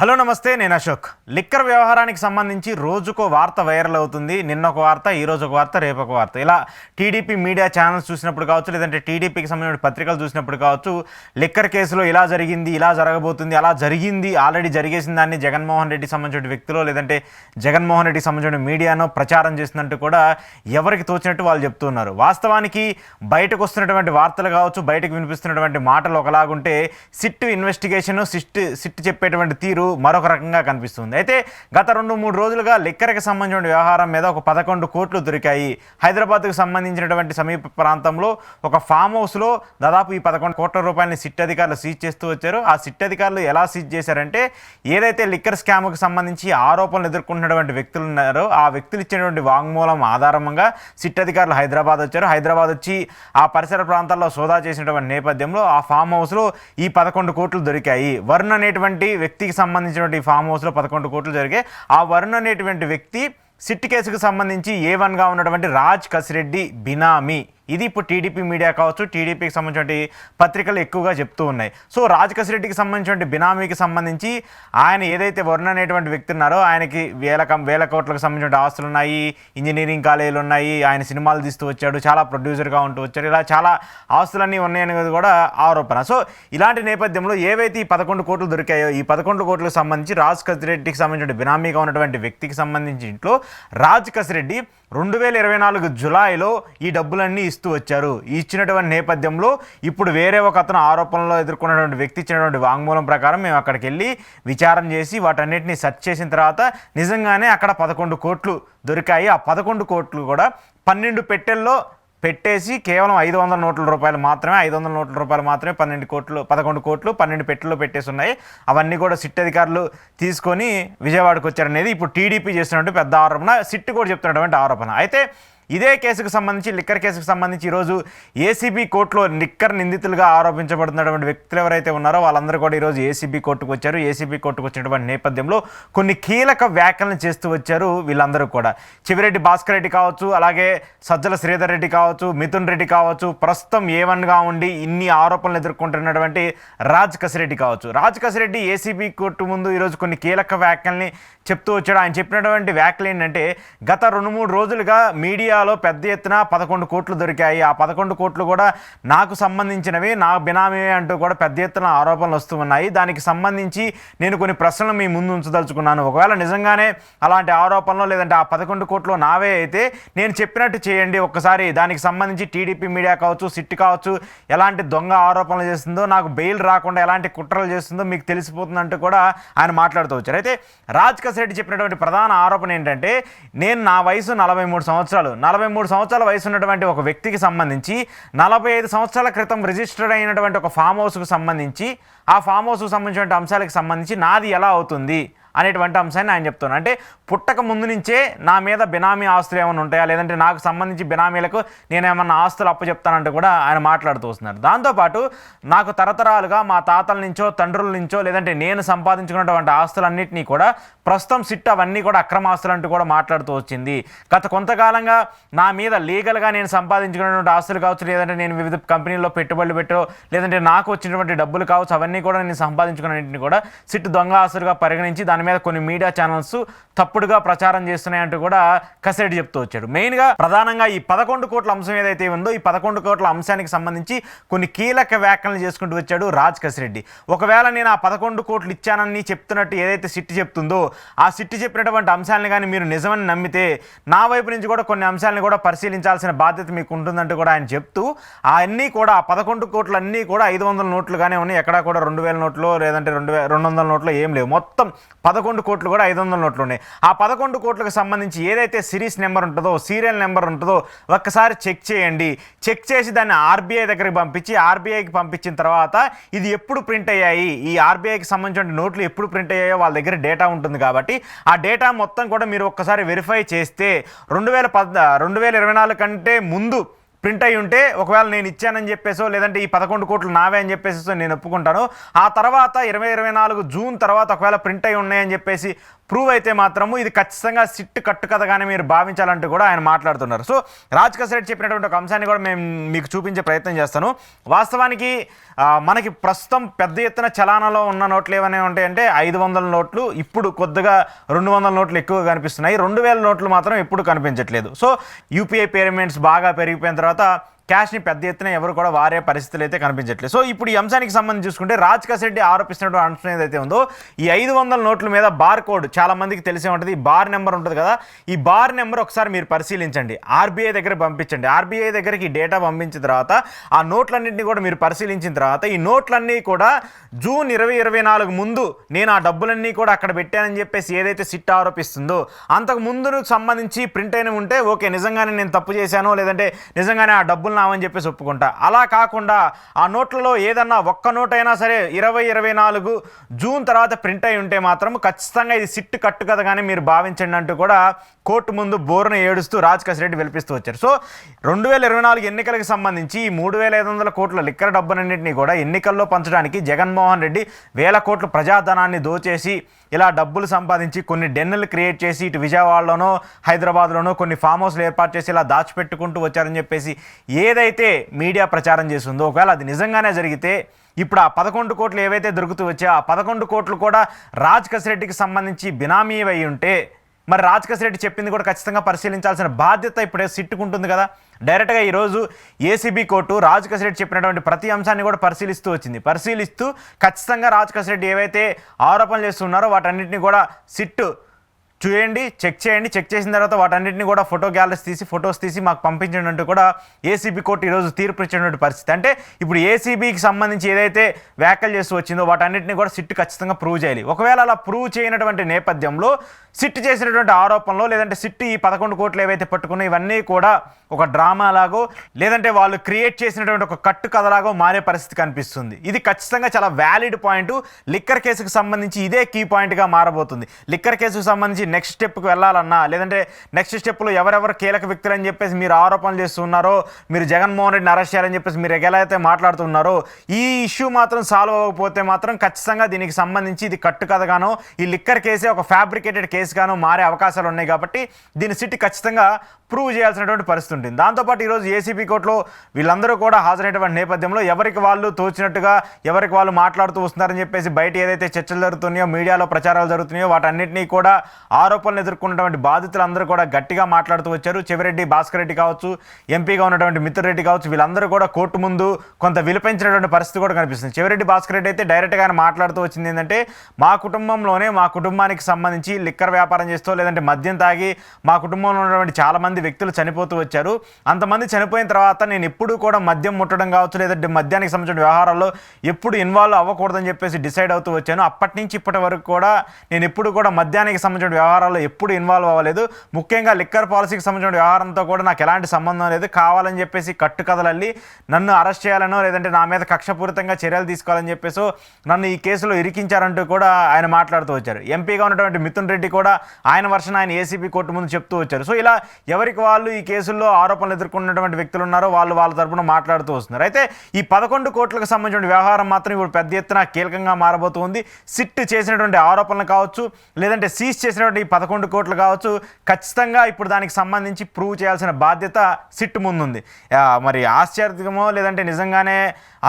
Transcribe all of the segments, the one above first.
Hello నమస్తే, నేను Ashok. Liquor వ్యవహారానికి సంబంధించి రోజుకో వార్త వైరల్ అవుతుంది. నిన్న ఒక వార్త, ఈరోజు ఒక వార్త, రేపు ఒక వార్త. ఇలా టీడీపీ మీడియా ఛానల్స్ చూసినప్పుడు కావచ్చు, లేదంటే టీడీపీకి సంబంధించిన పత్రికలు చూసినప్పుడు కావచ్చు, లిక్కర్ కేసులో ఇలా జరిగింది, ఇలా జరగబోతుంది, అలా జరిగింది, ఆల్రెడీ జరిగేసిన దాన్ని జగన్మోహన్ రెడ్డికి సంబంధించిన వ్యక్తులు లేదంటే జగన్మోహన్ రెడ్డికి సంబంధించిన మీడియాను ప్రచారం చేసినట్టు కూడా ఎవరికి తోచినట్టు వాళ్ళు చెప్తున్నారు. వాస్తవానికి బయటకు వస్తున్నటువంటి వార్తలు కావచ్చు, బయటకు వినిపిస్తున్నటువంటి మాటలు ఒకలాగుంటే సిట్ ఇన్వెస్టిగేషన్, సిట్ చెప్పేటువంటి తీరు మరొక రకంగా కనిపిస్తుంది. అయితే గత 2-3 రోజులుగా లిక్కర్కి సంబంధించిన వ్యవహారం మీద ఒక 11 కోట్లు దొరికాయి. హైదరాబాద్కు సంబంధించినటువంటి సమీప ప్రాంతంలో ఒక ఫామ్ హౌస్లో దాదాపు ఈ 11 కోట్ల రూపాయలని సిట్ అధికారులు సీజ్ చేస్తూ వచ్చారు. ఆ సిట్ అధికారులు ఎలా సీజ్ చేశారంటే, ఏదైతే లిక్కర్ స్కామ్కు సంబంధించి ఆరోపణలు ఎదుర్కొంటున్నటువంటి వ్యక్తులు ఉన్నారో ఆ వ్యక్తులు ఇచ్చినటువంటి వాంగ్మూలం ఆధారంగా సిట్ అధికారులు హైదరాబాద్ వచ్చారు. హైదరాబాద్ వచ్చి ఆ పరిసర ప్రాంతాల్లో సోదా చేసినటువంటి నేపథ్యంలో ఆ ఫామ్ హౌస్లో ఈ 11 కోట్లు దొరికాయి. వరుణ్ అనేటువంటి వ్యక్తికి సంబంధించినటువంటి ఫామ్ హౌస్లో 11 కోట్లు జరిగాయి. ఆ వరుణ్ అనేటువంటి వ్యక్తి సిట్ కేసుకు సంబంధించి A1గా ఉన్నటువంటి రాజ్ కసిరెడ్డి బినామీ. ఇది ఇప్పుడు టీడీపీ మీడియా కావచ్చు, టీడీపీకి సంబంధించిన పత్రికలు ఎక్కువగా చెప్తూ ఉన్నాయి. సో రాజ్ కసిరెడ్డికి సంబంధించిన బినామీకి సంబంధించి ఆయన ఏదైతే వరుణ్ అనేటువంటి వ్యక్తి ఉన్నారో ఆయనకి వేల కోట్లకు సంబంధించిన ఆస్తులు ఉన్నాయి, ఇంజనీరింగ్ కాలేజీలు ఉన్నాయి, ఆయన సినిమాలు తీస్తూ వచ్చాడు, చాలా ప్రొడ్యూసర్గా ఉంటూ వచ్చాడు, ఇలా చాలా ఆస్తులన్నీ ఉన్నాయనేది కూడా ఆరోపణ. సో ఇలాంటి నేపథ్యంలో ఏవైతే ఈ 11 కోట్లు దొరికాయో ఈ 11 కోట్లకు సంబంధించి రాజ్ కసిరెడ్డికి సంబంధించిన బినామీగా ఉన్నటువంటి వ్యక్తికి సంబంధించి ఇంట్లో రాజ్ కసిరెడ్డి 2024 జులైలో ఈ డబ్బులన్నీ ఇస్తూ వచ్చారు. ఇచ్చినటువంటి నేపథ్యంలో ఇప్పుడు వేరే ఒక అతను ఆరోపణలో ఎదుర్కొన్నటువంటి వ్యక్తి ఇచ్చినటువంటి వాంగ్మూలం ప్రకారం మేము అక్కడికి వెళ్ళి విచారణ చేసి వాటన్నిటిని సెర్చ్ చేసిన తర్వాత నిజంగానే అక్కడ 11 కోట్లు దొరికాయి. ఆ 11 కోట్లు కూడా 12 పెట్టెల్లో పెట్టేసి కేవలం 500 నోట్ల రూపాయలు మాత్రమే 11 కోట్లు 12 పెట్టెల్లో పెట్టేసి ఉన్నాయి. అవన్నీ కూడా సిట్ అధికారులు తీసుకొని విజయవాడకు వచ్చారనేది ఇప్పుడు టీడీపీ చేస్తున్నటువంటి పెద్ద ఆరోపణ, సిట్ కూడా చెప్తున్నటువంటి ఆరోపణ. అయితే ఇదే కేసుకు సంబంధించి, లిక్కర్ కేసుకు సంబంధించి ఈరోజు ఏసీబీ కోర్టులో లిక్కర్ నిందితులుగా ఆరోపించబడుతున్నటువంటి వ్యక్తులు ఎవరైతే ఉన్నారో వాళ్ళందరూ కూడా ఈరోజు ఏసీబీ కోర్టుకు వచ్చారు. ఏసీబీ కోర్టుకు వచ్చినటువంటి నేపథ్యంలో కొన్ని కీలక వ్యాఖ్యలను చేస్తూ వచ్చారు వీళ్ళందరూ కూడా. చెవిరెడ్డి భాస్కర్ రెడ్డి కావచ్చు, అలాగే సజ్జల శ్రీధర్ రెడ్డి కావచ్చు, మిథున్ రెడ్డి కావచ్చు, ప్రస్తుతం A1గా ఉండి ఇన్ని ఆరోపణలు ఎదుర్కొంటున్నటువంటి రాజ్ కసిరెడ్డి కావచ్చు. రాజ్ కసిరెడ్డి ఏసీబీ కోర్టు ముందు ఈరోజు కొన్ని కీలక వ్యాఖ్యల్ని చెప్తూ వచ్చాడు. ఆయన చెప్పినటువంటి వ్యాఖ్యలు ఏంటంటే, గత 2-3 రోజులుగా మీడియాలో పెద్ద ఎత్తున 11 కోట్లు దొరికాయి, ఆ 11 కోట్లు కూడా నాకు సంబంధించినవి, నా బినామీ అంటూ కూడా పెద్ద ఎత్తున ఆరోపణలు వస్తూ ఉన్నాయి. దానికి సంబంధించి నేను కొన్ని ప్రశ్నలు మీ ముందు ఉంచదలుచుకున్నాను. ఒకవేళ నిజంగానే అలాంటి ఆరోపణలు లేదంటే ఆ 11 కోట్లు నావే అయితే నేను చెప్పినట్టు చేయండి ఒక్కసారి. దానికి సంబంధించి టీడీపీ మీడియా కావచ్చు, సిట్ కావచ్చు, ఎలాంటి దొంగ ఆరోపణలు చేస్తుందో, నాకు బెయిల్ రాకుండా ఎలాంటి కుట్రలు చేస్తుందో మీకు తెలిసిపోతుందంటూ కూడా ఆయన మాట్లాడుతూ వచ్చారు. అయితే రాజ్ కసిరెడ్డి చెప్పినటువంటి ప్రధాన ఆరోపణ ఏంటంటే, నేను నా వయసు 43 సంవత్సరాల వయసు ఉన్నటువంటి ఒక వ్యక్తికి సంబంధించి 45 సంవత్సరాల క్రితం రిజిస్టర్డ్ అయినటువంటి ఒక ఫామ్ హౌస్కు సంబంధించి, ఆ ఫామ్ హౌస్కు సంబంధించిన అంశాలకు సంబంధించి నాది ఎలా అవుతుంది అనేటువంటి అంశాన్ని ఆయన చెప్తున్నాను. అంటే పుట్టక ముందు నుంచే నా మీద బినామీ ఆస్తులు ఏమైనా ఉంటాయా, లేదంటే నాకు సంబంధించి బినామీలకు నేనేమన్నా ఆస్తులు అప్పచెప్తానంటూ కూడా ఆయన మాట్లాడుతూ వస్తున్నారు. దాంతోపాటు నాకు తరతరాలుగా మా తాతల నుంచో తండ్రుల నుంచో లేదంటే నేను సంపాదించుకున్నటువంటి ఆస్తులన్నింటినీ కూడా ప్రస్తుతం సిట్ అవన్నీ కూడా అక్రమ ఆస్తులు అంటూ కూడా మాట్లాడుతూ వచ్చింది. గత కొంతకాలంగా నా మీద లీగల్గా నేను సంపాదించుకున్నటువంటి ఆస్తులు కావచ్చు, లేదంటే నేను వివిధ కంపెనీల్లో పెట్టుబడులు పెట్టో, లేదంటే నాకు వచ్చినటువంటి డబ్బులు కావచ్చు, అవన్నీ కూడా నేను సంపాదించుకున్నన్నింటినీ కూడా సిట్ దొంగ ఆస్తులుగా పరిగణించి దాని మీద కొన్ని మీడియా ఛానల్స్ తప్పుడుగా ప్రచారం చేస్తున్నాయంటూ కూడా కసిరెడ్డి చెప్తూ వచ్చాడు. మెయిన్గా ప్రధానంగా ఈ 11 కోట్ల అంశం ఏదైతే ఉందో ఈ 11 కోట్ల అంశానికి సంబంధించి కొన్ని కీలక వ్యాఖ్యలు చేసుకుంటూ వచ్చాడు రాజ్ కసిరెడ్డి. ఒకవేళ నేను ఆ 11 కోట్లు ఇచ్చానని చెప్తున్నట్టు ఏదైతే సిట్ చెప్తుందో ఆ సిట్ చెప్పినటువంటి అంశాలను కానీ మీరు నిజమని నమ్మితే నా వైపు నుంచి కూడా కొన్ని అంశాలను కూడా పరిశీలించాల్సిన బాధ్యత మీకు ఉంటుందంటూ కూడా ఆయన చెప్తూ, అన్నీ కూడా 11 కోట్లు అన్నీ కూడా 500 నోట్లుగానే ఉన్నాయి. ఎక్కడా కూడా 2000 నోట్లు లేదంటే 200 నోట్లు ఏం లేవు. మొత్తం 11 కోట్లు కూడా 500 నోట్లు ఉన్నాయి. ఆ 11 కోట్లకు సంబంధించి ఏదైతే సిరీస్ నెంబర్ ఉంటుందో, సీరియల్ నెంబర్ ఉంటుందో ఒక్కసారి చెక్ చేయండి. చెక్ చేసి దాన్ని ఆర్బీఐ దగ్గరికి పంపించి, ఆర్బీఐకి పంపించిన తర్వాత ఇది ఎప్పుడు ప్రింట్ అయ్యాయి, ఈ ఆర్బీఐకి సంబంధించిన నోట్లు ఎప్పుడు ప్రింట్ అయ్యాయో వాళ్ళ దగ్గర డేటా ఉంటుంది కాబట్టి ఆ డేటా మొత్తం కూడా మీరు ఒక్కసారి వెరిఫై చేస్తే 2024 కంటే ముందు ప్రింట్ అయి ఉంటే, ఒకవేళ నేను ఇచ్చానని చెప్పేసో లేదంటే ఈ 11 కోట్లు నావే అని చెప్పేసి నేను ఒప్పుకుంటాను. ఆ తర్వాత 2024 జూన్ తర్వాత ఒకవేళ ప్రింట్ అయి ఉన్నాయని చెప్పేసి ప్రూవ్ అయితే మాత్రము ఇది ఖచ్చితంగా సిట్ కట్టు కథగానే మీరు భావించాలంటూ కూడా ఆయన మాట్లాడుతున్నారు. సో రాజ్ కసిరెడ్డి చెప్పినటువంటి ఒక అంశాన్ని కూడా మేము మీకు చూపించే ప్రయత్నం చేస్తాను. వాస్తవానికి మనకి ప్రస్తుతం పెద్ద ఎత్తున చలానాలో ఉన్న నోట్లు ఏమైనా ఉంటాయంటే 500 నోట్లు, ఇప్పుడు కొద్దిగా 200 నోట్లు ఎక్కువ కనిపిస్తున్నాయి. 2000 నోట్లు మాత్రం ఎప్పుడు కనిపించట్లేదు. సో యూపీఐ పేమెంట్స్ బాగా పెరిగిపోయిన తర్వాత క్యాష్ని పెద్ద ఎత్తున ఎవరు కూడా వారే పరిస్థితులు అయితే కనిపించట్లేదు. సో ఇప్పుడు ఈ అంశానికి సంబంధించి చూసుకుంటే రాజ్ కసిరెడ్డి ఆరోపిస్తున్నటువంటి అంశం ఏదైతే ఉందో, ఈ 500 నోట్ల మీద బార్ కోడ్ చాలా మందికి తెలిసే ఉంటుంది. ఈ బార్ నెంబర్ ఉంటుంది కదా, ఈ బార్ నెంబర్ ఒకసారి మీరు పరిశీలించండి, ఆర్బీఐ దగ్గర పంపించండి. ఆర్బీఐ దగ్గరికి ఈ డేటా పంపించిన తర్వాత ఆ నోట్లన్నింటినీ కూడా మీరు పరిశీలించిన తర్వాత ఈ నోట్లన్నీ కూడా జూన్ 2024 ముందు నేను ఆ డబ్బులన్నీ కూడా అక్కడ పెట్టానని చెప్పేసి ఏదైతే సిట్ ఆరోపిస్తుందో అంతకు ముందు సంబంధించి ప్రింట్ అయిన ఉంటే ఓకే, నిజంగానే నేను తప్పు చేశాను, లేదంటే నిజంగానే ఆ డబ్బులు నామని చెప్పేసి ఒప్పుకుంటా. అలా కాకుండా ఆ నోట్లలో ఏదన్నా ఒక్క నోట్ అయినా సరే 2024 జూన్ తర్వాత ప్రింట్ అయి ఉంటే మాత్రం ఖచ్చితంగా ఇది సిట్ కట్టు కథగానే మీరు భావించండి అంటూ కూడా కోర్టు ముందు బోరును ఏడుస్తూ రాజ్ కసిరెడ్డి వెలిపిస్తూ వచ్చారు. సో 2024 ఎన్నికలకు సంబంధించి 3500 కోట్ల లిక్కర్ డబ్బులన్నింటినీ కూడా ఎన్నికల్లో పంచడానికి జగన్మోహన్ రెడ్డి వేల కోట్ల ప్రజాధనాన్ని దోచేసి ఇలా డబ్బులు సంపాదించి కొన్ని డెన్నులు క్రియేట్ చేసి ఇటు విజయవాడలోనో హైదరాబాద్లోనో కొన్ని ఫామ్ హౌస్లు ఏర్పాటు చేసి ఇలా దాచిపెట్టుకుంటూ వచ్చారని చెప్పేసి ఏదైతే మీడియా ప్రచారం చేస్తుందో, ఒకవేళ అది నిజంగానే జరిగితే ఇప్పుడు ఆ 11 కోట్లు ఏవైతే దొరుకుతూ వచ్చాయో ఆ 11 కోట్లు కూడా రాజ్ కసిరెడ్డికి సంబంధించి బినామీ అయి ఉంటే మరి రాజ్ కసిరెడ్డి చెప్పింది కూడా ఖచ్చితంగా పరిశీలించాల్సిన బాధ్యత ఇప్పుడే సిట్టుకుంటుంది కదా. డైరెక్ట్గా ఈరోజు ఏసీబీ కోర్టు రాజ్ కసిరెడ్డి చెప్పినటువంటి ప్రతి అంశాన్ని కూడా పరిశీలిస్తూ ఖచ్చితంగా రాజ్ కసిరెడ్డి ఏవైతే ఆరోపణలు చేస్తున్నారో వాటన్నిటిని కూడా సిట్టు చూడండి, చెక్ చేసిన తర్వాత వాటన్నిటిని కూడా ఫొటోస్ తీసి మాకు పంపించండి అంటూ కూడా ఏసీబీ కోర్టు ఈరోజు తీర్పు ఇచ్చినటువంటి పరిస్థితి. అంటే ఇప్పుడు ఏసీబీకి సంబంధించి ఏదైతే వ్యాఖ్యలు చేస్తూ వచ్చిందో వాటన్నిటిని కూడా సిట్ ఖచ్చితంగా ప్రూవ్ చేయాలి. ఒకవేళ అలా ప్రూవ్ చేయనటువంటి నేపథ్యంలో సిట్ చేసినటువంటి ఆరోపణలో లేదంటే సిట్ ఈ 11 కోట్లు ఏవైతే పట్టుకున్నా ఇవన్నీ కూడా ఒక డ్రామా లాగో లేదంటే వాళ్ళు క్రియేట్ చేసినటువంటి ఒక కట్టు కథలాగో మారే పరిస్థితి కనిపిస్తుంది. ఇది ఖచ్చితంగా చాలా వ్యాలిడ్ పాయింట్. లిక్కర్ కేసుకు సంబంధించి ఇదే కీ పాయింట్గా మారబోతుంది. లిక్కర్ కేసుకు సంబంధించి నెక్స్ట్ స్టెప్కి వెళ్ళాలన్నా లేదంటే నెక్స్ట్ స్టెప్లో ఎవరెవరు కీలక వ్యక్తులు అని చెప్పేసి మీరు ఆరోపణలు చేస్తున్నారో, మీరు జగన్మోహన్ రెడ్డిని అరెస్ట్ చేయాలని చెప్పేసి మీరు ఎలా అయితే మాట్లాడుతున్నారో, ఈ ఇష్యూ మాత్రం సాల్వ్ అవ్వకపోతే మాత్రం ఖచ్చితంగా దీనికి సంబంధించి ఇది కట్టు కథగానో ఈ లిక్కర్ కేసే ఒక ఫ్యాబ్రికేటెడ్ కేసుగానో మారే అవకాశాలు ఉన్నాయి. కాబట్టి దీన్ని సిట్ ఖచ్చితంగా ప్రూవ్ చేయాల్సినటువంటి పరిస్థితి ఉంటుంది. దాంతోపాటు ఈరోజు ఏసీబీ కోర్టులో వీళ్ళందరూ కూడా హాజరైనటువంటి నేపథ్యంలో ఎవరికి వాళ్ళు తోచినట్టుగా ఎవరికి వాళ్ళు మాట్లాడుతూ వస్తున్నారని చెప్పేసి బయట ఏదైతే చర్చలు జరుగుతున్నాయో, మీడియాలో ప్రచారాలు జరుగుతున్నాయో వాటన్నిటినీ కూడా ఆరోపణలు ఎదుర్కొన్నటువంటి బాధితులందరూ కూడా గట్టిగా మాట్లాడుతూ వచ్చారు. చెవిరెడ్డి భాస్కర్ రెడ్డి కావచ్చు, ఎంపీగా ఉన్నటువంటి మిత్రుడు రెడ్డి కావచ్చు, వీళ్ళందరూ కూడా కోర్టు ముందు కొంత విలిపించినటువంటి పరిస్థితి కూడా కనిపిస్తుంది. చెవిరెడ్డి భాస్కర్ రెడ్డి అయితే డైరెక్ట్గా ఆయన మాట్లాడుతూ వచ్చింది ఏంటంటే, మా కుటుంబానికి సంబంధించి లిక్కర్ వ్యాపారం చేస్తూ లేదంటే మద్యం తాగి మా కుటుంబంలో ఉన్నటువంటి చాలామంది వ్యక్తులు చనిపోతూ వచ్చారు. అంతమంది చనిపోయిన తర్వాత నేను ఎప్పుడు కూడా మద్యం ముట్టడం కావచ్చు లేదంటే మద్యానికి సంబంధించిన వ్యవహారాల్లో ఎప్పుడు ఇన్వాల్వ్ అవ్వకూడదని చెప్పేసి డిసైడ్ అవుతూ వచ్చాను. అప్పటి నుంచి ఇప్పటి వరకు కూడా నేను ఎప్పుడు కూడా మద్యానికి సంబంధించిన వ్యవహారాల్లో ఎప్పుడు ఇన్వాల్వ్ అవ్వలేదు. ముఖ్యంగా లిక్కర్ పాలసీకి సంబంధించిన వ్యవహారంతో కూడా నాకు ఎలాంటి సంబంధం లేదు. కావాలని చెప్పేసి కట్టుకథలల్లి నన్ను అరెస్ట్ చేయాలనో లేదంటే నా మీద కక్షపూరితంగా చర్యలు తీసుకోవాలని చెప్పేసి నన్ను ఈ కేసులో ఇరికించారంటూ కూడా ఆయన మాట్లాడుతూ వచ్చారు. ఎంపీగా ఉన్నటువంటి మిథున్ రెడ్డి కూడా ఆయన వర్షన్ ఆయన ఏసీబీ కోర్టు ముందు చెప్తూ వచ్చారు. సో ఇలా ఎవరికి వాళ్ళు ఈ కేసుల్లో ఆరోపణలు ఎదుర్కొన్నటువంటి వ్యక్తులు ఉన్నారో వాళ్ళ తరపున మాట్లాడుతూ వస్తున్నారు. అయితే ఈ 11 కోట్లకు సంబంధించిన వ్యవహారం మాత్రం ఇప్పుడు పెద్ద ఎత్తున కీలకంగా మారబోతుంది. సిట్ చేసినటువంటి ఆరోపణలు కావచ్చు లేదంటే సీజ్ చేసినటువంటి 11 కోట్లు కావచ్చు, ఖచ్చితంగా ఇప్పుడు దానికి సంబంధించి ప్రూవ్ చేయాల్సిన బాధ్యత సిట్ ముందుంది. మరి ఆశ్చర్యమో లేదంటే నిజంగానే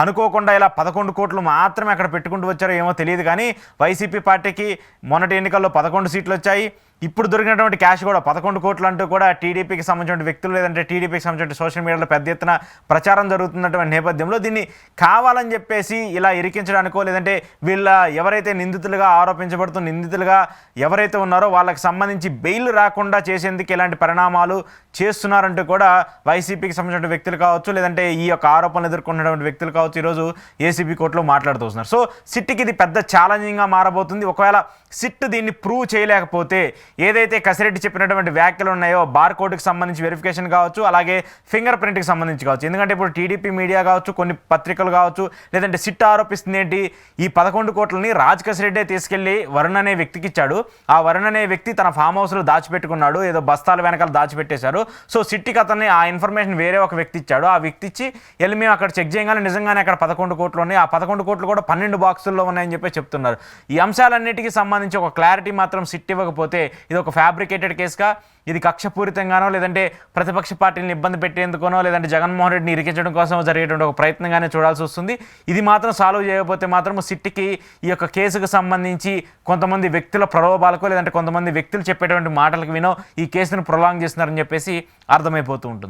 అనుకోకుండా ఇలా 11 కోట్లు మాత్రమే అక్కడ పెట్టుకుంటూ వచ్చారో ఏమో తెలియదు. కానీ వైసీపీ పార్టీకి మొన్నటి ఎన్నికల్లో 11 సీట్లు వచ్చాయి. ఇప్పుడు దొరికినటువంటి క్యాష్ కూడా 11 కోట్లు అంటూ కూడా టీడీపీకి సంబంధించిన వ్యక్తులు లేదంటే టీడీపీకి సంబంధించిన సోషల్ మీడియాలో పెద్ద ఎత్తున ప్రచారం జరుగుతున్నటువంటి నేపథ్యంలో దీన్ని కావాలని చెప్పేసి ఇలా ఇరికించడానికో లేదంటే వీళ్ళ ఎవరైతే నిందితులుగా ఎవరైతే ఉన్నారో వాళ్ళకి సంబంధించి బెయిల్ రాకుండా చేసేందుకు ఇలాంటి పరిణామాలు చేస్తున్నారంటూ కూడా వైసీపీకి సంబంధించిన వ్యక్తులు కావచ్చు లేదంటే ఈ యొక్క ఆరోపణలు ఎదుర్కొన్నటువంటి వ్యక్తులు కావచ్చు ఈరోజు ఏసీబీ కోర్టులో మాట్లాడుతూ వస్తున్నారు. సో సిట్కి ఇది పెద్ద ఛాలెంజింగ్గా మారబోతుంది. ఒకవేళ సిట్ దీన్ని ప్రూవ్ చేయలేకపోతే ఏదైతే కసిరెడ్డి చెప్పినటువంటి వ్యాఖ్యలు ఉన్నాయో బార్ కోడ్కి సంబంధించి వెరిఫికేషన్ కావచ్చు, అలాగే ఫింగర్ ప్రింట్కి సంబంధించి కావచ్చు. ఎందుకంటే ఇప్పుడు టీడీపీ మీడియా కావచ్చు, కొన్ని పత్రికలు కావచ్చు, లేదంటే సిట్ ఆరోపిస్తుంది ఏంటి, ఈ 11 కోట్లని రాజ్ కసిరెడ్డే తీసుకెళ్లి వరుణ్ అనే వ్యక్తికి ఇచ్చాడు. ఆ వరుణ్ అనే వ్యక్తి తన ఫామ్ హౌస్లో దాచిపెట్టుకున్నాడు, ఏదో బస్తాల వెనకాల దాచిపెట్టేశారు. సో సిట్టికి అతన్ని ఆ ఇన్ఫర్మేషన్ వేరే ఒక వ్యక్తి ఇచ్చాడు. ఆ వ్యక్తి ఇచ్చి వెళ్ళి మేము అక్కడ చెక్ చేయగానే నిజంగానే అక్కడ 11 కోట్లు ఉన్నాయి, ఆ 11 కోట్లు కూడా 12 బాక్సుల్లో ఉన్నాయని చెప్పి చెప్తున్నారు. ఈ అంశాలన్నిటికీ సంబంధించి ఒక క్లారిటీ మాత్రం సిట్ ఇవ్వకపోతే ఇది ఒక ఫ్యాబ్రికేటెడ్ కేసుగా, ఇది కక్షపూరితంగానో లేదంటే ప్రతిపక్ష పార్టీని ఇబ్బంది పెట్టేందుకోనో లేదంటే జగన్మోహన్ రెడ్డిని ఇరికించడం కోసం జరిగేటువంటి ఒక ప్రయత్నంగానే చూడాల్సి వస్తుంది. ఇది మాత్రం సాల్వ్ చేయకపోతే మాత్రం సిట్కి ఈ యొక్క కేసుకు సంబంధించి కొంతమంది వ్యక్తుల ప్రలోభాలకో లేదంటే కొంతమంది వ్యక్తులు చెప్పేటువంటి మాటలకు వినో ఈ కేసును ప్రొలాంగ్ చేస్తున్నారని చెప్పేసి అర్థమైపోతూ ఉంటుంది.